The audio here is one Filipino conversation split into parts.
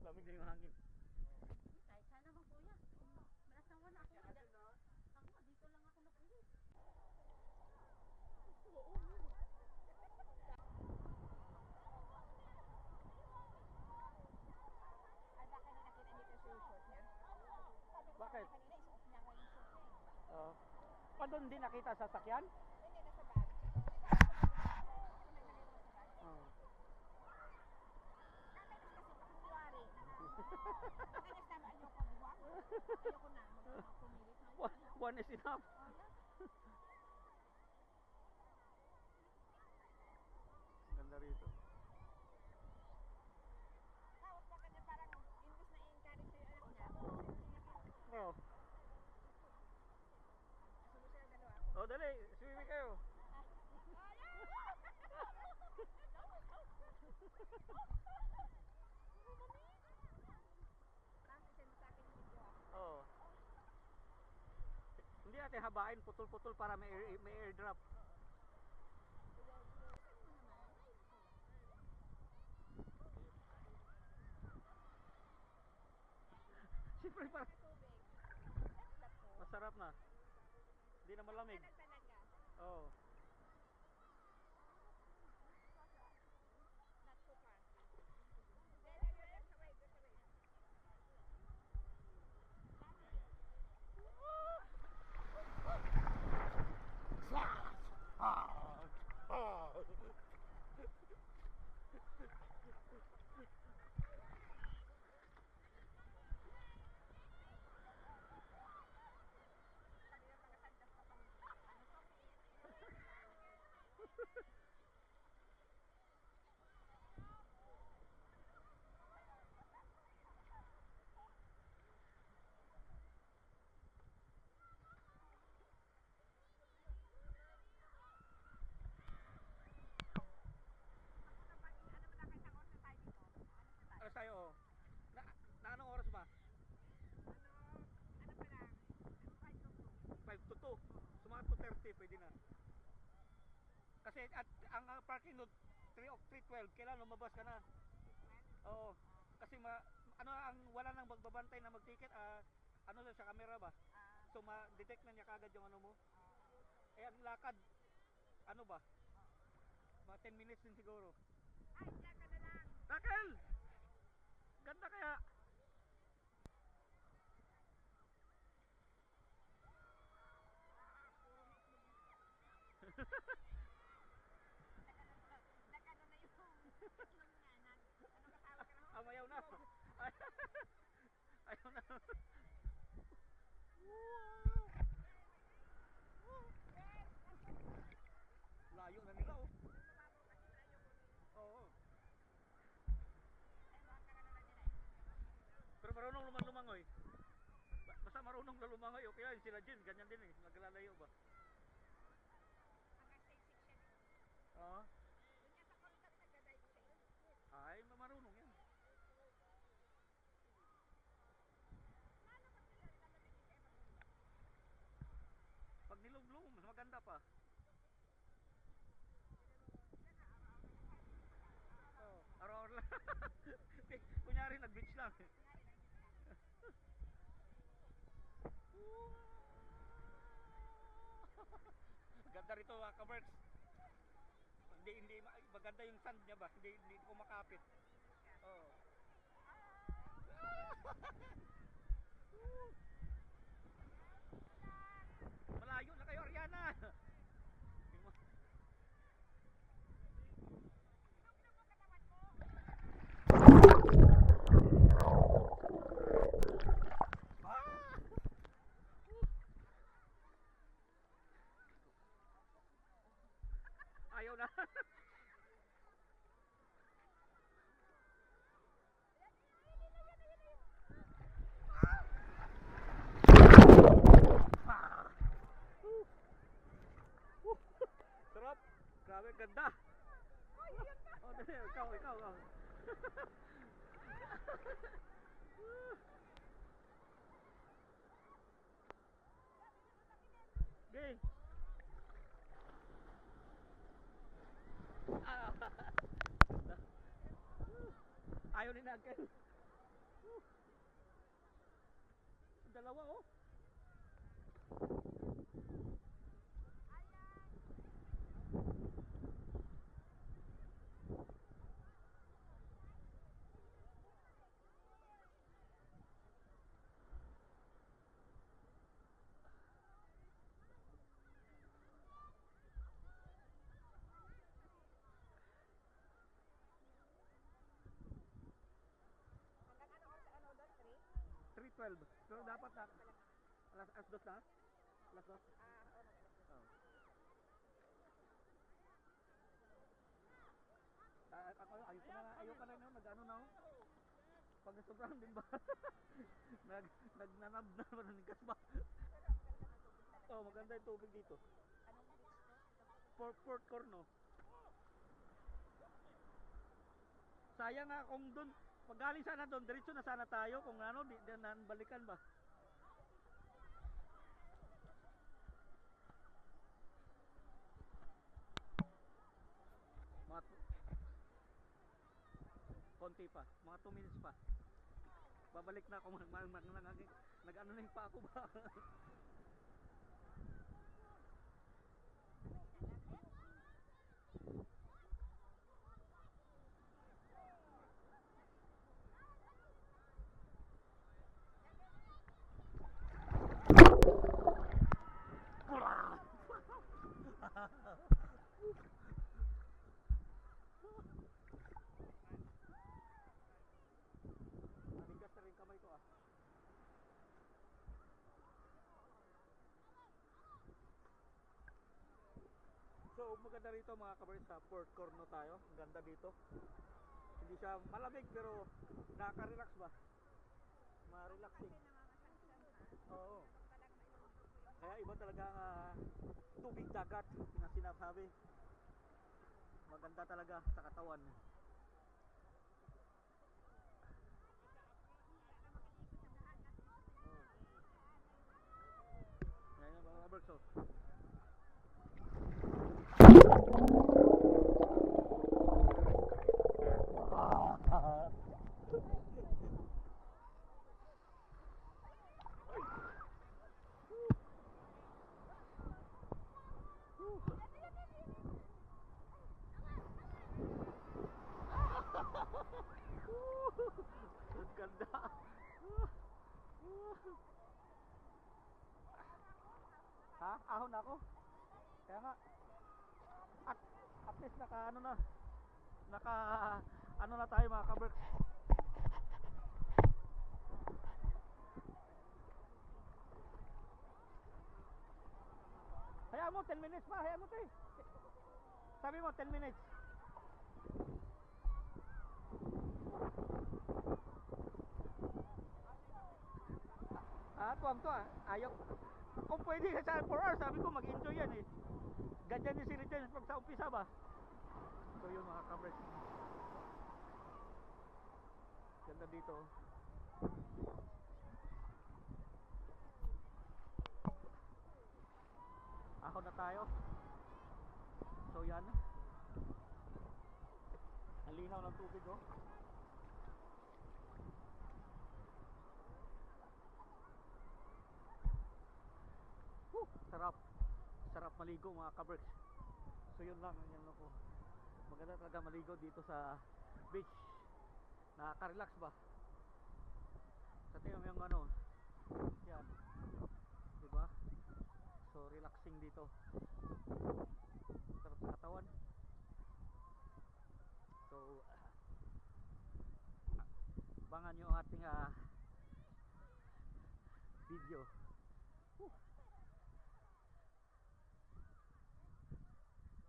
Lamig na yung hangin. Kahit sana naman kuya. Malasawa na ako. Ako nga, dito lang ako napulis. Oo. Ay, baka na nakita niyo yung short niya? Bakit? Kanina, isuot niya nga yung short niya. Oo. Pa doon din nakita sa sakyan? Hindi, nasa bag. May nakita ko sa bag. Oo. Nakainis kasi pakunwari. Nakainis naman, ayoko buwak. Ayoko na, pumilit na. One is enough. Ganda rito. Tapos baka niya parang, imbis na i-encourage yung anak niya, Oo. asubo sila dalawa. Oh, dali. Swimming kayo. Tapos isend mo sa akin yung video ah. Oo. Hindi natin habain, putol-putol para may airdrop. Siyempre para Tubig. masarap na. Hindi na malamig. Talag talaga. Oo. Not too far. Then, sabay, sabay. Kanina pagkasandas pa pang Alas tayo, oh. Na anong oras ba? ano pa lang, 5 to 2. Sumakat to 30, pwede na. Kasi at ang parking lot 3:12, kailan lumabas ka na? Oo. Kasi ano ang wala nang magbabantay na mag-ticket, ano sa camera ba? So ma-detect na niya kagad yung ano mo. Eh ang lakad ano ba? Mga 10 minutes din siguro. ay, diyan ka na lang. Raquel! Ganda kaya. Nagano na yung nanag. Ano katawag ka na ho? Amayaw na. Ayaw na. Layo na nila, oh. Oo. Pero marunong lumangoy. Basta marunong na lumangoy, okay yan. Sila Jin, ganyan din eh. Naglalayo ba? Hanggang stage 6 yan eh. Oo. Doon yan sa corridor, nagdadive siya eh. Ay, marunong yan. Lalo pag nilalamig siya eh, marunong. Pag nilumlum, mas maganda pa. Oo. Araw-araw lang. Kunyari nag-beach lang. Ganda rito mga kaberks. Hindi maganda yung sand niya ba? Hindi ko makapit. Oo. Malayo na kayo, Ariana. Ayaw na. Sarap. Grabe, ganda. Oh, dali, ikaw. Gay. Ayaw ni Nagel. dalawa oh. Hanggang ano oras ano doon? 3? 3:12. Pero dapat na alas dos na. Alas dos. Oo. Oh. Ako ayoko na no, nag-ano na ako. Pag sobrang din ba? Nagnanab na manigas ba? Oh, maganda yung tubig dito. Anong beach to? Port Corno. Sayang nga kung doon, pag galing sana doon, diretso na sana tayo kung ano, di na balikan ba? Mga konti pa, mga 2 minutes pa. Babalik na ako nag-ano na yung pa ako ba? Manigas na rin kamay ko ah. So maganda rito mga kabaris, sa Port Corno tayo. Ang ganda dito. Hindi siya malamig pero nakaka-relax ba? Ma-relaxing. Oo. Kaya iba talaga ang tubig dagat na sinasabi. Maganda talaga sa katawan. Ngayon mga kabaris, oh. Ang ganda. Ha? Ahon ako? Kaya nga. At least naka ano na. Naka ano na tayo mga kaberks. Hayaan mo 10 minutes pa. Hayaan mo te. Sabi mo 10 minutes. Tuwang to ah. Ayaw. Kung pwede ka sa 4 hours, sabi ko mag-enjoy yan eh. Ganyan yung si Richard pag sa umpisa ba. So yun mga kabrek. Ganda dito. Ahon na tayo. So yan. Ang linaw ng tubig oh. Sarap. Sarap maligo mga kabreks. So yun lang, yan lang po. Maganda talaga maligo dito sa beach. Nakaka-relax ba? Sa tingnan mo yung ano. Yan. Diba? So relaxing dito. Sarap sa katawan. So abangan nyo ang ating video.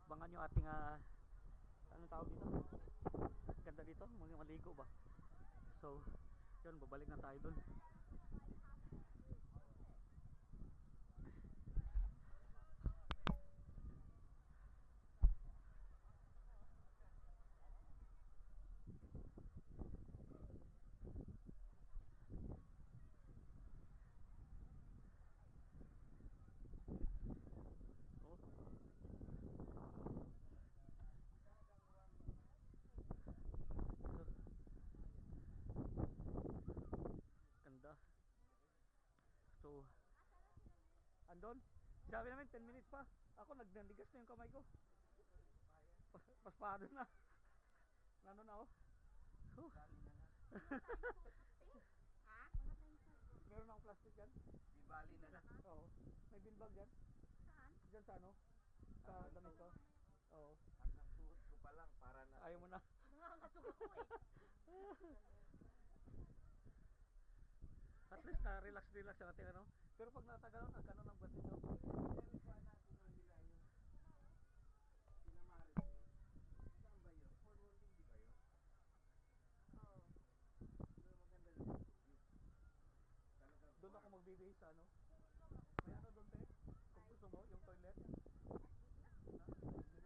Abangan nyo ating anong tawag dito? Ganda dito, maligo ba? So yun, babalik na tayo dun. Ganda Andon. Sabi namin 10 minutes pa. Ako nagnandigas na yung kamay ko. Paspado na. Ano na oh. Huh. Ha? Meron akong plastic dyan. Di bali na na. Oo. May bin bag dyan. Saan? Dyan sa ano? Sa damit ko. Oo. Hanggang suot ko pa lang para na. Ayaw mo na. Nangangatog ako eh. At least na relax ang ating ano. Pero pag natagalan, ang kanon ng batin no. Pinagkuhan natin ng nila yung sila Maris eh. Saan ba yun? Forwarding di ba yun? Oo. Pero maganda lang yung tubig. Talagang Doon ako magbibihis sa ano. May ano doon te? Kung gusto mo, yung toilet. Ha?